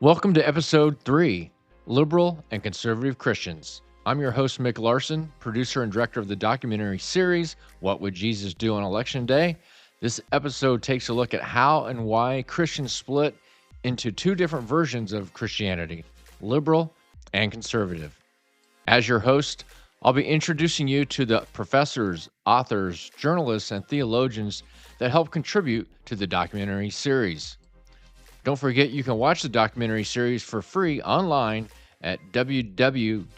Welcome to episode 3, Liberal and Conservative Christians. I'm your host, Mick Larson, producer and director of the documentary series, What Would Jesus Do on Election Day? This episode takes a look at how and why Christians split into two different versions of Christianity, liberal and conservative. As your host, I'll be introducing you to the professors, authors, journalists, and theologians that help contribute to the documentary series. Don't forget you can watch the documentary series for free online at www.jd.vote.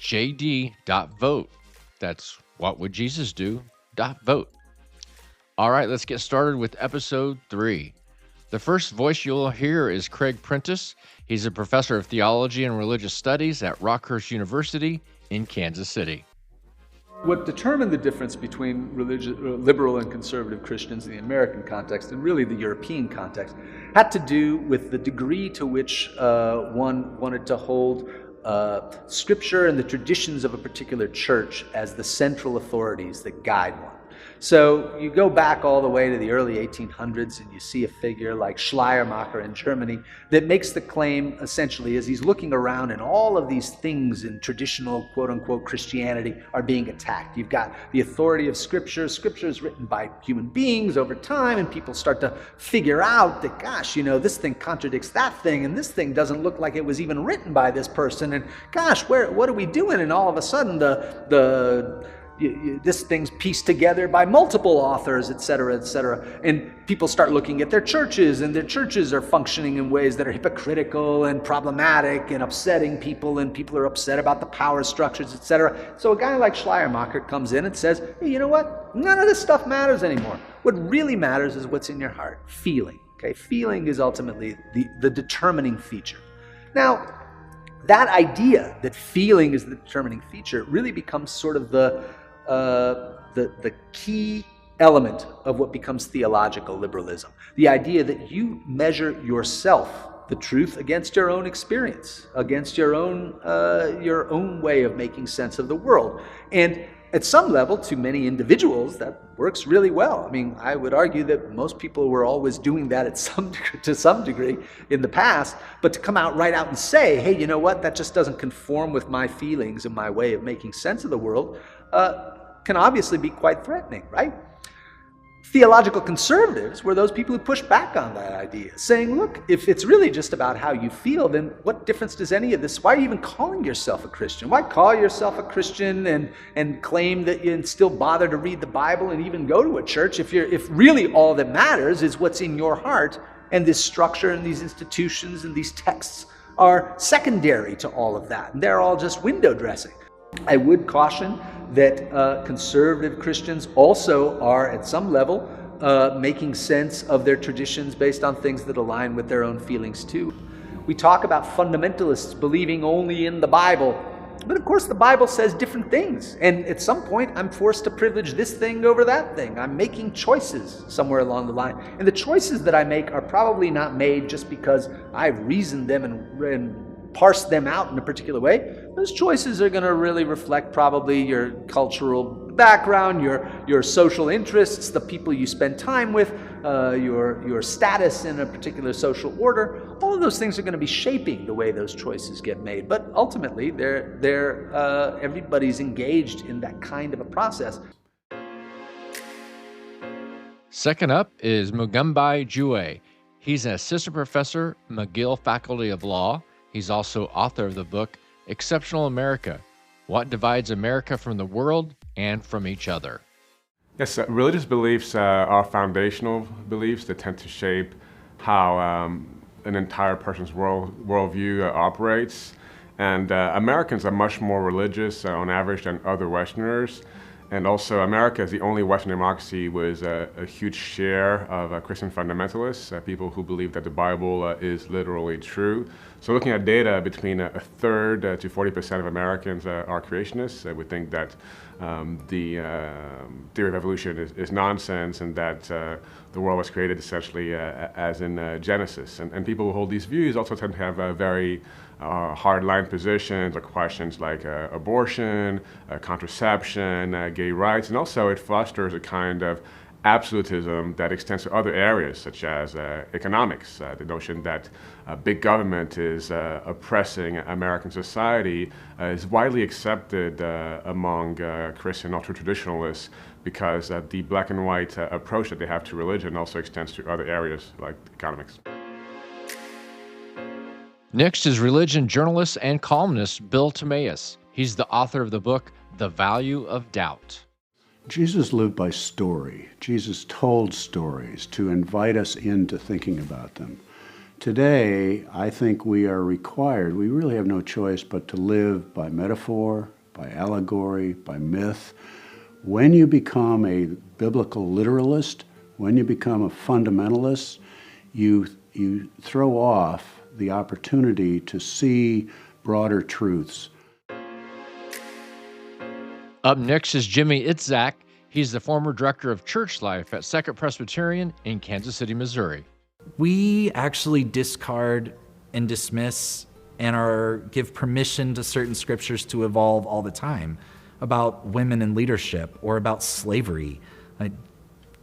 That's whatwouldjesusdo.vote. All right, let's get started with episode 3. The first voice you'll hear is Craig Prentice. He's a professor of theology and religious studies at Rockhurst University in Kansas City. What determined the difference between liberal and conservative Christians in the American context, and really the European context, had to do with the degree to which one wanted to hold Scripture and the traditions of a particular church as the central authorities that guide one. So you go back all the way to the early 1800s and you see a figure like Schleiermacher in Germany that makes the claim essentially as he's looking around and all of these things in traditional quote-unquote Christianity are being attacked. You've got the authority of Scripture. Scripture is written by human beings over time, and people start to figure out that, gosh, this thing contradicts that thing, and this thing doesn't look like it was even written by this person, and gosh, what are we doing? And all of a sudden this thing's pieced together by multiple authors, etc., etc. And people start looking at their churches, and their churches are functioning in ways that are hypocritical and problematic and upsetting people, and people are upset about the power structures, etc. So a guy like Schleiermacher comes in and says, hey, you know what? None of this stuff matters anymore. What really matters is what's in your heart, feeling. Okay, feeling is ultimately the determining feature. Now, that idea that feeling is the determining feature really becomes sort of the key element of what becomes theological liberalism. The idea that you measure yourself, the truth, against your own experience, against your own way of making sense of the world. And at some level, to many individuals, that works really well. I mean, I would argue that most people were always doing that to some degree in the past, but to come out right out and say, hey, you know what, that just doesn't conform with my feelings and my way of making sense of the world, can obviously be quite threatening, right? Theological conservatives were those people who pushed back on that idea, saying, look, if it's really just about how you feel, then what difference does any of this, why are you even calling yourself a Christian? Why call yourself a Christian and claim that you still bother to read the Bible and even go to a church if really all that matters is what's in your heart, and this structure and these institutions and these texts are secondary to all of that, and they're all just window dressing. I would caution that conservative Christians also are, at some level, making sense of their traditions based on things that align with their own feelings too. We talk about fundamentalists believing only in the Bible, but of course the Bible says different things, and at some point I'm forced to privilege this thing over that thing. I'm making choices somewhere along the line, and the choices that I make are probably not made just because I've reasoned them and parse them out in a particular way. Those choices are going to really reflect probably your cultural background, your social interests, the people you spend time with, your status in a particular social order. All of those things are going to be shaping the way those choices get made. But ultimately, everybody's engaged in that kind of a process. Second up is Mugambi Jue. He's an assistant professor, McGill Faculty of Law. He's also author of the book, Exceptional America: What Divides America from the World and from Each Other. Yes, religious beliefs are foundational beliefs that tend to shape how an entire person's worldview operates. And Americans are much more religious on average than other Westerners. And also, America, as the only Western democracy, was a huge share of Christian fundamentalists, people who believe that the Bible is literally true. So looking at data, between a third to 40% of Americans are creationists. We think that the theory of evolution is nonsense, and that the world was created essentially as in Genesis. And people who hold these views also tend to have very hardline positions or questions like abortion, contraception, gay rights, and also it fosters a kind of absolutism that extends to other areas, such as economics. The notion that big government is oppressing American society is widely accepted among Christian ultra-traditionalists because the black and white approach that they have to religion also extends to other areas like economics. Next is religion journalist and columnist Bill Timaeus. He's the author of the book, The Value of Doubt. Jesus lived by story. Jesus told stories to invite us into thinking about them. Today, I think we are required, we really have no choice but to live by metaphor, by allegory, by myth. When you become a biblical literalist, when you become a fundamentalist, you throw off the opportunity to see broader truths. Up next is Jimmy Itzak. He's the former director of church life at Second Presbyterian in Kansas City, Missouri. We actually discard and dismiss and give permission to certain scriptures to evolve all the time about women in leadership or about slavery.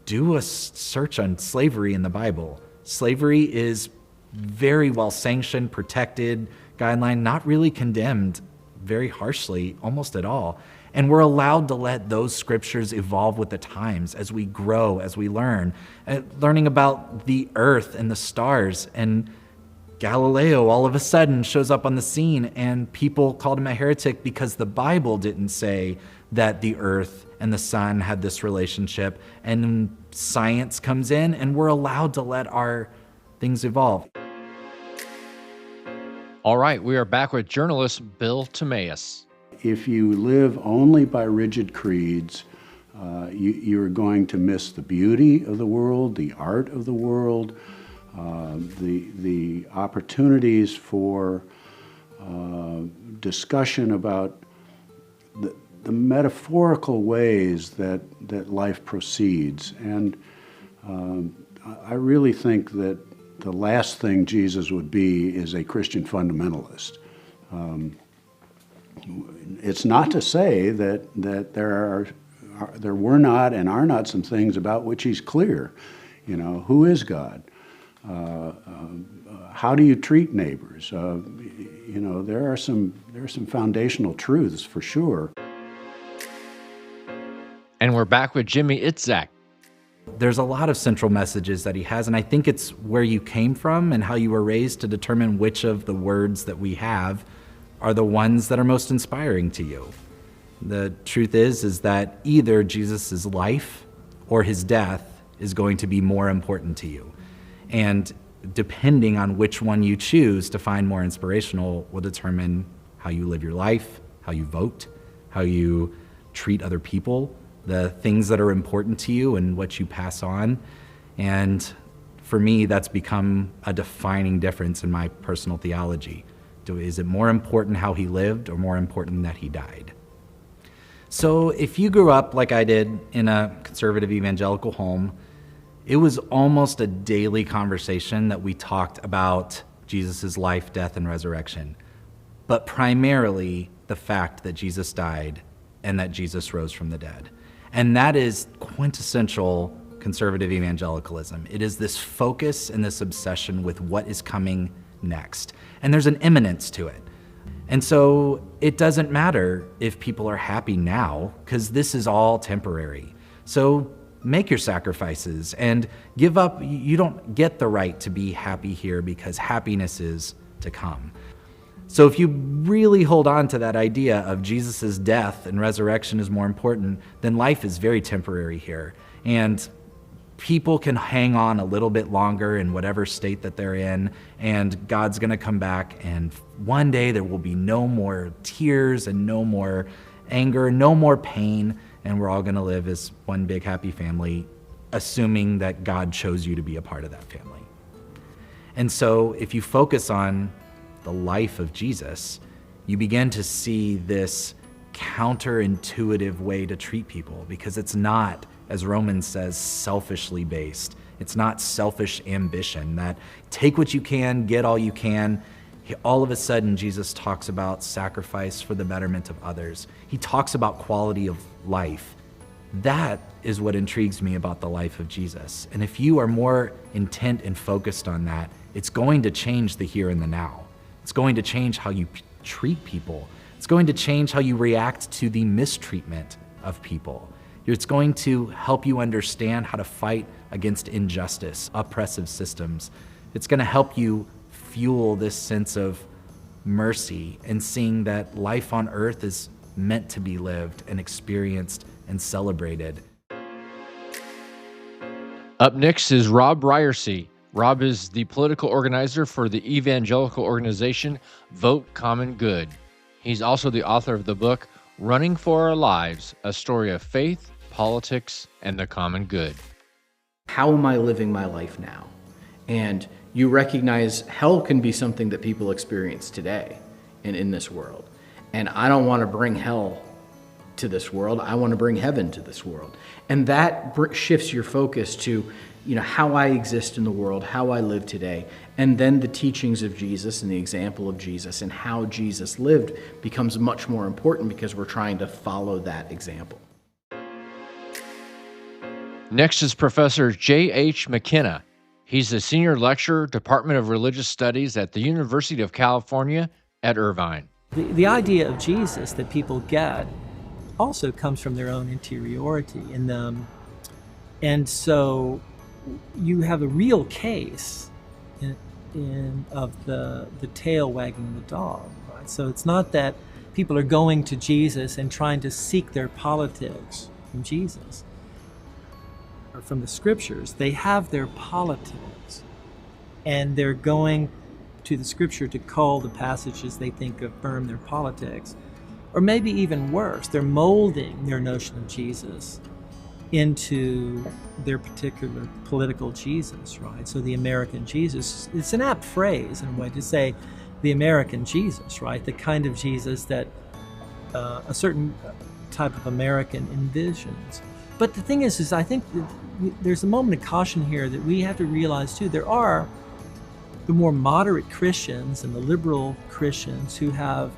Do a search on slavery in the Bible. Slavery is very well sanctioned, protected, guideline, not really condemned very harshly, almost at all. And we're allowed to let those scriptures evolve with the times as we grow, as we learn. Learning about the earth and the stars. And Galileo all of a sudden shows up on the scene and people called him a heretic because the Bible didn't say that the earth and the sun had this relationship. And science comes in and we're allowed to let our things evolve. All right, we are back with journalist Bill Timaeus. If you live only by rigid creeds, you're going to miss the beauty of the world, the art of the world, the opportunities for discussion about the metaphorical ways that life proceeds. And I really think that the last thing Jesus would be is a Christian fundamentalist. It's not to say that there were not and are not some things about which he's clear. You know, who is God? How do you treat neighbors? You know, there are some foundational truths for sure. And we're back with Jimmy Itzak. There's a lot of central messages that he has, and I think it's where you came from and how you were raised to determine which of the words that we have are the ones that are most inspiring to you. The truth is that either Jesus' life or his death is going to be more important to you. And depending on which one you choose to find more inspirational will determine how you live your life, how you vote, how you treat other people, the things that are important to you and what you pass on. And for me, that's become a defining difference in my personal theology. Is it more important how he lived or more important that he died? So if you grew up like I did in a conservative evangelical home, it was almost a daily conversation that we talked about Jesus' life, death, and resurrection, but primarily the fact that Jesus died and that Jesus rose from the dead. And that is quintessential conservative evangelicalism. It is this focus and this obsession with what is coming next. And there's an imminence to it. And so it doesn't matter if people are happy now, because this is all temporary. So make your sacrifices and give up. You don't get the right to be happy here because happiness is to come. So if you really hold on to that idea of Jesus' death and resurrection is more important, then life is very temporary here. And people can hang on a little bit longer in whatever state that they're in, and God's gonna come back, and one day there will be no more tears and no more anger, no more pain, and we're all gonna live as one big happy family, assuming that God chose you to be a part of that family. And so if you focus on the life of Jesus, you begin to see this counterintuitive way to treat people, because it's not, as Romans says, selfishly based. It's not selfish ambition that take what you can, get all you can. All of a sudden, Jesus talks about sacrifice for the betterment of others. He talks about quality of life. That is what intrigues me about the life of Jesus. And if you are more intent and focused on that, it's going to change the here and the now. It's going to change how you treat people. It's going to change how you react to the mistreatment of people. It's going to help you understand how to fight against injustice, oppressive systems. It's going to help you fuel this sense of mercy and seeing that life on earth is meant to be lived and experienced and celebrated. Up next is Rob Ryersey. Rob is the political organizer for the evangelical organization Vote Common Good. He's also the author of the book Running for Our Lives, a story of faith, politics, and the common good. How am I living my life now? And you recognize hell can be something that people experience today and in this world. And I don't want to bring hell to this world. I want to bring heaven to this world. And that shifts your focus to, how I exist in the world, how I live today. And then the teachings of Jesus and the example of Jesus and how Jesus lived becomes much more important because we're trying to follow that example. Next is Professor J.H. McKenna. He's a senior lecturer, Department of Religious Studies at the University of California at Irvine. The idea of Jesus that people get also comes from their own interiority. And so you have a real case of the tail wagging the dog, right? So it's not that people are going to Jesus and trying to seek their politics from Jesus or from the scriptures. They have their politics, and they're going to the scripture to cull the passages they think affirm their politics. Or maybe even worse, they're molding their notion of Jesus into their particular political Jesus, right? So the American Jesus, it's an apt phrase in a way to say the American Jesus, right? The kind of Jesus that a certain type of American envisions. But the thing is I think that there's a moment of caution here that we have to realize too. There are the more moderate Christians and the liberal Christians who have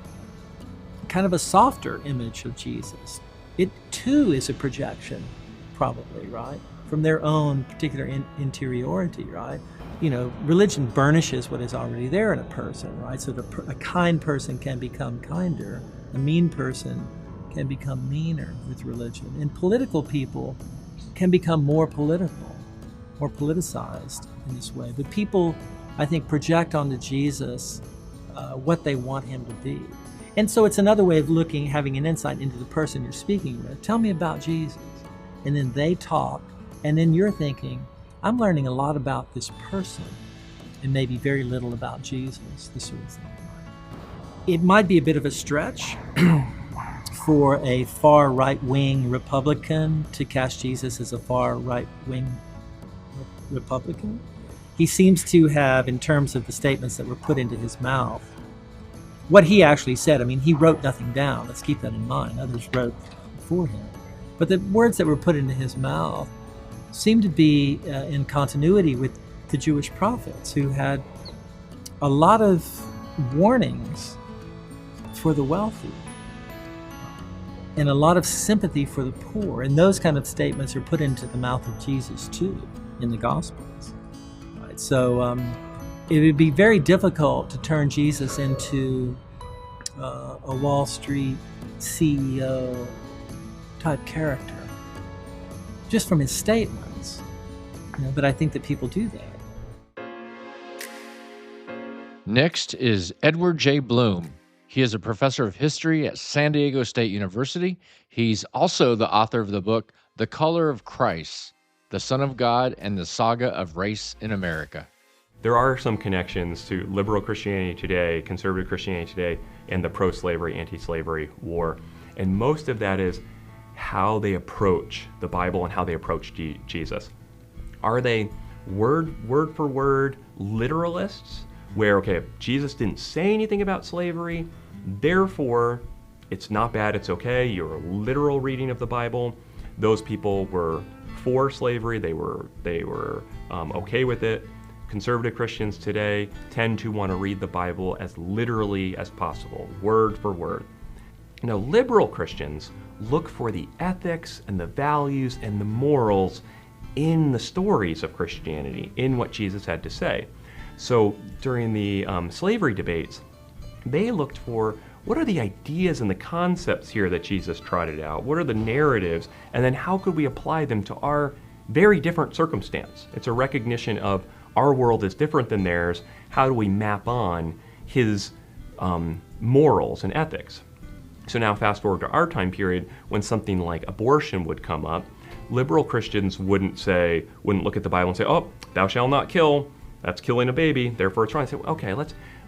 kind of a softer image of Jesus. It too is a projection, probably, right? From their own particular interiority, right? Religion burnishes what is already there in a person, right? So a kind person can become kinder. A mean person can become meaner with religion. And political people can become more political, more politicized in this way. But people, I think, project onto Jesus what they want him to be. And so it's another way of having an insight into the person you're speaking with. Tell me about Jesus. And then they talk, and then you're thinking, I'm learning a lot about this person and maybe very little about Jesus, this sort of thing. It might be a bit of a stretch for a far right-wing Republican to cast Jesus as a far right-wing Republican. He seems to have, in terms of the statements that were put into his mouth, what he actually said. I mean, he wrote nothing down. Let's keep that in mind. Others wrote for him. But the words that were put into his mouth seem to be in continuity with the Jewish prophets, who had a lot of warnings for the wealthy and a lot of sympathy for the poor. And those kind of statements are put into the mouth of Jesus too in the Gospels. Right? So it would be very difficult to turn Jesus into a Wall Street CEO type character just from his statements. But I think that people do that. Next is Edward J. Bloom. He is a professor of history at San Diego State University. He's also the author of the book, The Color of Christ, the Son of God and the Saga of Race in America. There are some connections to liberal Christianity today, conservative Christianity today, and the pro-slavery, anti-slavery war. And most of that is how they approach the Bible and how they approach Jesus. Are they word for word literalists, where, okay, if Jesus didn't say anything about slavery, therefore it's not bad, it's okay, you're a literal reading of the Bible. Those people were for slavery, they were okay with it. Conservative Christians today tend to want to read the Bible as literally as possible, word for word. Liberal Christians look for the ethics and the values and the morals in the stories of Christianity, in what Jesus had to say. So during the slavery debates, they looked for what are the ideas and the concepts here that Jesus trotted out? What are the narratives? And then how could we apply them to our very different circumstance? It's a recognition of our world is different than theirs. How do we map on his morals and ethics? So now fast forward to our time period, when something like abortion would come up, liberal Christians wouldn't look at the Bible and say, oh, thou shalt not kill, that's killing a baby, therefore it's wrong. Say, okay,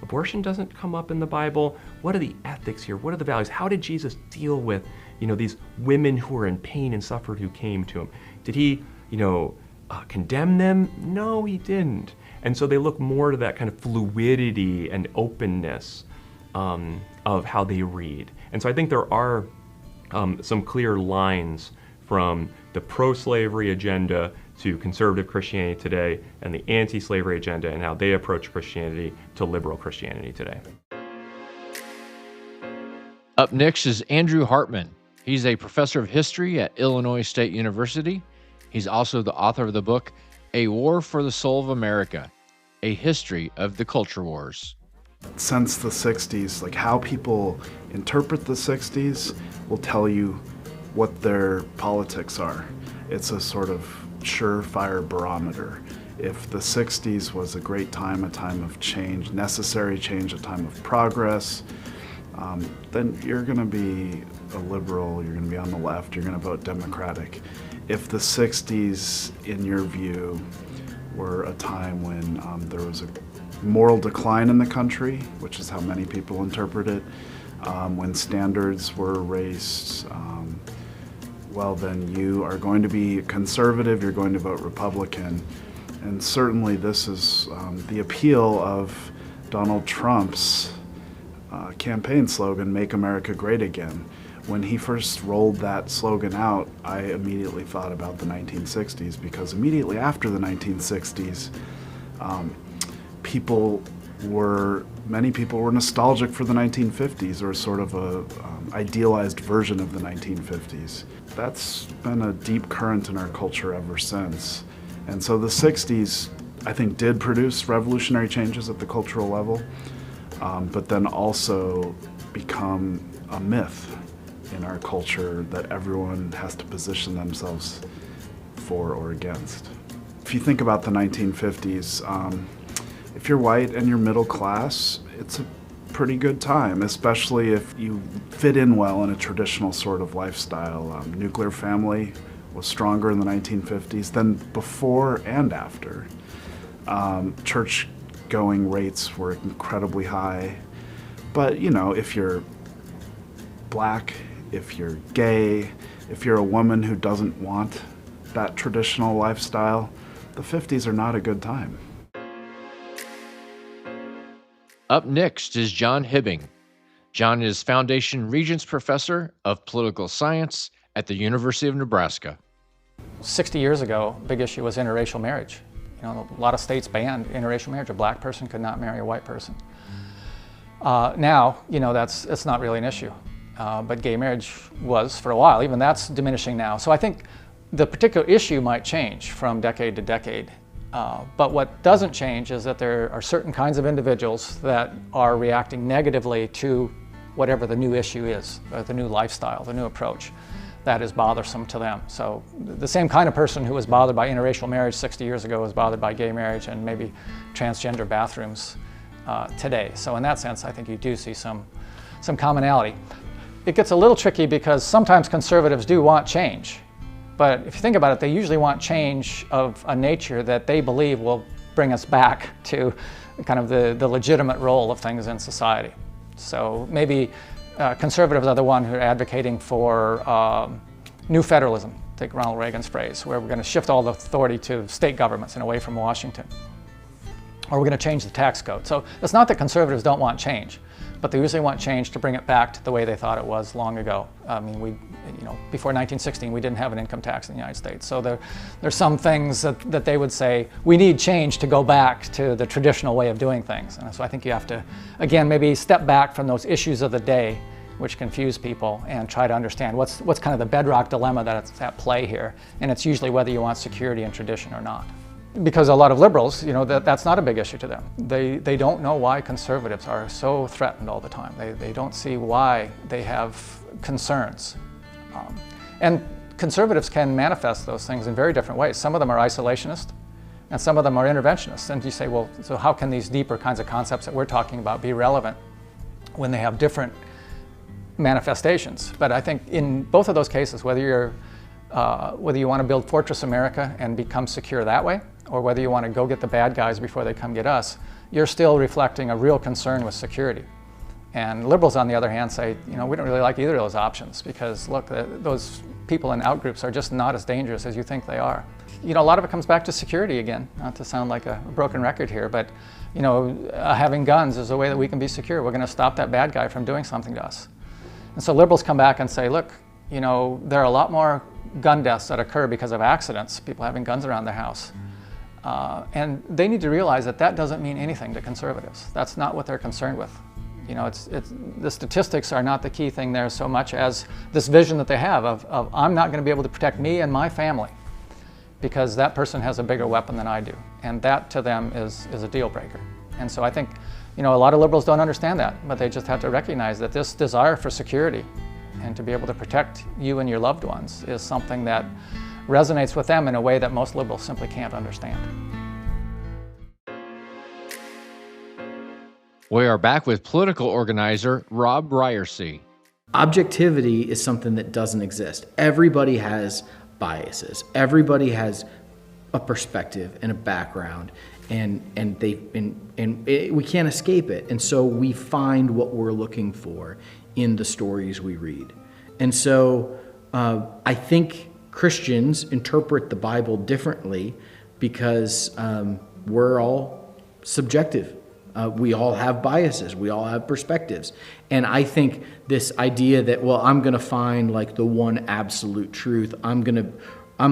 abortion doesn't come up in the Bible. What are the ethics here? What are the values? How did Jesus deal with, these women who were in pain and suffered who came to him? Did he, condemn them? No, he didn't. And so they look more to that kind of fluidity and openness of how they read. And so I think there are some clear lines from the pro-slavery agenda to conservative Christianity today, and the anti-slavery agenda and how they approach Christianity to liberal Christianity today. Up next is Andrew Hartman. He's a professor of history at Illinois State University. He's also the author of the book, A War for the Soul of America, A History of the Culture Wars. Since the 60s, like how people interpret the 60s will tell you what their politics are. It's a sort of surefire barometer. If the 60s was a great time, a time of change, necessary change, a time of progress, then you're going to be a liberal, you're going to be on the left, you're going to vote Democratic. If the 60s, in your view, were a time when there was a moral decline in the country, which is how many people interpret it, when standards were raised, well, then you are going to be conservative, you're going to vote Republican. And certainly this is the appeal of Donald Trump's campaign slogan, Make America Great Again. When he first rolled that slogan out, I immediately thought about the 1960s, because immediately after the 1960s, many people were nostalgic for the 1950s, or sort of a idealized version of the 1950s. That's been a deep current in our culture ever since. And so the 60s, I think, did produce revolutionary changes at the cultural level, but then also become a myth in our culture that everyone has to position themselves for or against. If you think about the 1950s, if you're white and you're middle class, it's a pretty good time, especially if you fit in well in a traditional sort of lifestyle. Nuclear family was stronger in the 1950s than before and after. Church-going rates were incredibly high. But, if you're black, if you're gay, if you're a woman who doesn't want that traditional lifestyle, the 50s are not a good time. Up next is John Hibbing. John is Foundation Regents Professor of Political Science at the University of Nebraska. 60 years ago, a big issue was interracial marriage. A lot of states banned interracial marriage. A black person could not marry a white person. Now, that's not really an issue. But gay marriage was for a while. Even that's diminishing now. So I think the particular issue might change from decade to decade. But what doesn't change is that there are certain kinds of individuals that are reacting negatively to whatever the new issue is, the new lifestyle, the new approach that is bothersome to them. So the same kind of person who was bothered by interracial marriage 60 years ago was bothered by gay marriage and maybe transgender bathrooms today. So in that sense, I think you do see some commonality. It gets a little tricky because sometimes conservatives do want change. But if you think about it, they usually want change of a nature that they believe will bring us back to kind of the legitimate role of things in society. So maybe conservatives are the ones who are advocating for new federalism, take Ronald Reagan's phrase, where we're going to shift all the authority to state governments and away from Washington. Or we're going to change the tax code. So it's not that conservatives don't want change, but they usually want change to bring it back to the way they thought it was long ago. I mean, before 1916, we didn't have an income tax in the United States. So there's some things that they would say, we need change to go back to the traditional way of doing things. And so I think you have to, again, maybe step back from those issues of the day which confuse people and try to understand what's kind of the bedrock dilemma that's at play here. And it's usually whether you want security and tradition or not. Because a lot of liberals, that's not a big issue to them. They don't know why conservatives are so threatened all the time. They don't see why they have concerns. And conservatives can manifest those things in very different ways. Some of them are isolationist, and some of them are interventionists. And you say, well, so how can these deeper kinds of concepts that we're talking about be relevant when they have different manifestations? But I think in both of those cases, whether you want to build Fortress America and become secure that way, or whether you want to go get the bad guys before they come get us, you're still reflecting a real concern with security. And liberals, on the other hand, say, we don't really like either of those options because, look, those people in outgroups are just not as dangerous as you think they are. A lot of it comes back to security again, not to sound like a broken record here, but having guns is a way that we can be secure. We're going to stop that bad guy from doing something to us. And so liberals come back and say, look, there are a lot more gun deaths that occur because of accidents, people having guns around their house. And they need to realize that doesn't mean anything to conservatives. That's not what they're concerned with. The statistics are not the key thing there so much as this vision that they have of I'm not going to be able to protect me and my family because that person has a bigger weapon than I do. And that to them is a deal breaker. And so I think, a lot of liberals don't understand that, but they just have to recognize that this desire for security and to be able to protect you and your loved ones is something that resonates with them in a way that most liberals simply can't understand. We are back with political organizer Rob Briersee. Objectivity is something that doesn't exist. Everybody has biases. Everybody has a perspective and a background, and we can't escape it. And so we find what we're looking for in the stories we read. And so I think Christians interpret the Bible differently because we're all subjective. We all have biases. We all have perspectives. And I think this idea that, well, I'm going to find like the one absolute truth. I'm going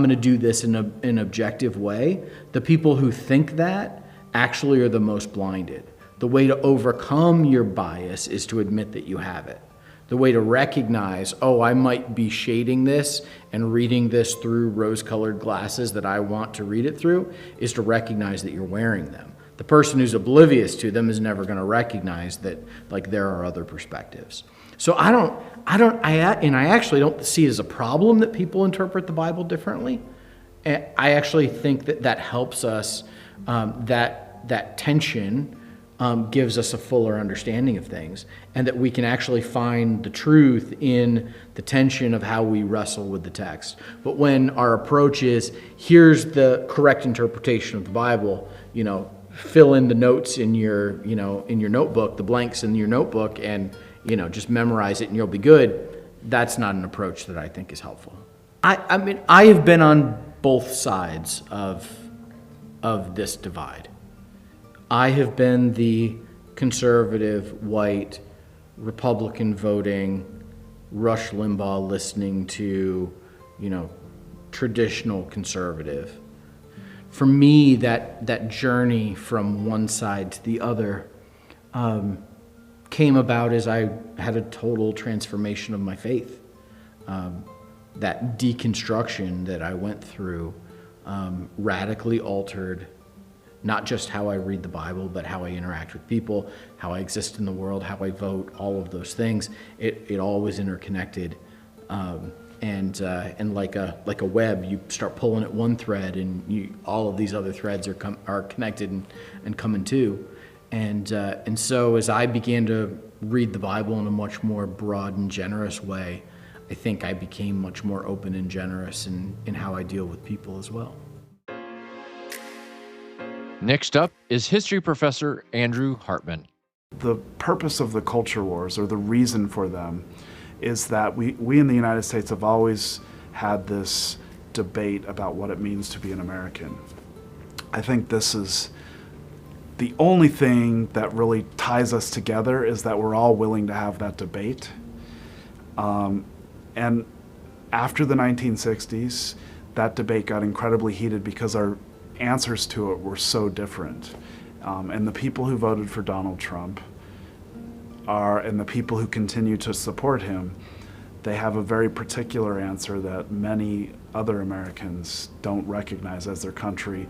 to do this in an objective way. The people who think that actually are the most blinded. The way to overcome your bias is to admit that you have it. The way to recognize, I might be shading this and reading this through rose-colored glasses that I want to read it through, is to recognize that you're wearing them. The person who's oblivious to them is never going to recognize that, like, there are other perspectives. So I actually don't see it as a problem that people interpret the Bible differently. I actually think that helps us, that tension gives us a fuller understanding of things, and that we can actually find the truth in the tension of how we wrestle with the text. But when our approach is, here's the correct interpretation of the Bible, fill in the notes in your notebook, the blanks in your notebook, and just memorize it and you'll be good. That's not an approach that I think is helpful. I mean, I have been on both sides of this divide. I have been the conservative, white, Republican voting, Rush Limbaugh listening to, traditional conservative. For me, that journey from one side to the other came about as I had a total transformation of my faith. That deconstruction that I went through radically altered not just how I read the Bible, but how I interact with people, how I exist in the world, how I vote, all of those things. It all was interconnected. And like a web, you start pulling at one thread, and all of these other threads are connected and coming too. And so as I began to read the Bible in a much more broad and generous way, I think I became much more open and generous in how I deal with people as well. Next up is history professor Andrew Hartman. The purpose of the culture wars, or the reason for them, is that we in the United States have always had this debate about what it means to be an American. I think this is the only thing that really ties us together, is that we're all willing to have that debate. And after the 1960s, that debate got incredibly heated because our answers to it were so different. And the people who voted for Donald Trump and the people who continue to support him, they have a very particular answer that many other Americans don't recognize as their country.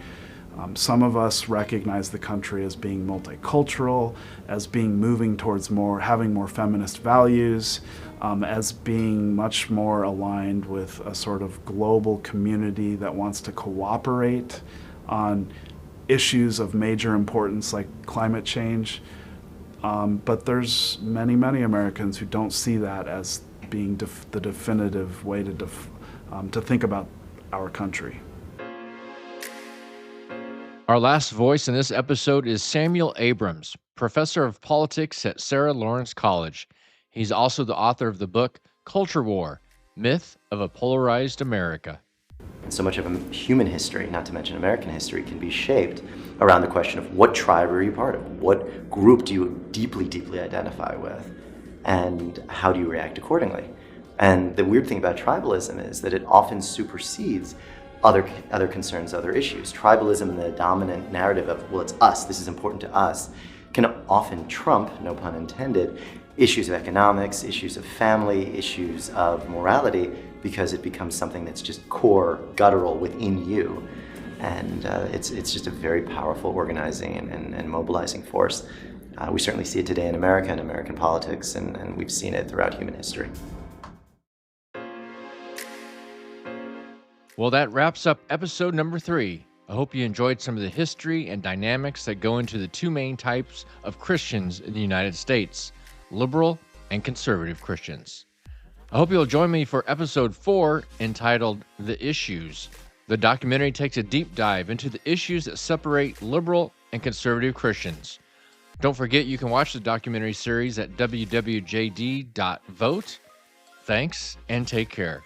Some of us recognize the country as being multicultural, as being moving towards having more feminist values, as being much more aligned with a sort of global community that wants to cooperate on issues of major importance like climate change. But there's many, many Americans who don't see that as being the definitive way to think about our country. Our last voice in this episode is Samuel Abrams, professor of politics at Sarah Lawrence College. He's also the author of the book Culture War: Myth of a Polarized America. So much of human history, not to mention American history, can be shaped around the question of what tribe are you part of? What group do you deeply, deeply identify with? And how do you react accordingly? And the weird thing about tribalism is that it often supersedes other concerns, other issues. Tribalism and the dominant narrative of, well, it's us, this is important to us, can often trump, no pun intended, issues of economics, issues of family, issues of morality, because it becomes something that's just core, guttural within you. And it's just a very powerful organizing and mobilizing force. We certainly see it today in America and American politics, and we've seen it throughout human history. Well, that wraps up episode number 3. I hope you enjoyed some of the history and dynamics that go into the two main types of Christians in the United States, liberal and conservative Christians. I hope you'll join me for episode 4, entitled The Issues. The documentary takes a deep dive into the issues that separate liberal and conservative Christians. Don't forget you can watch the documentary series at wwjd.vote. Thanks and take care.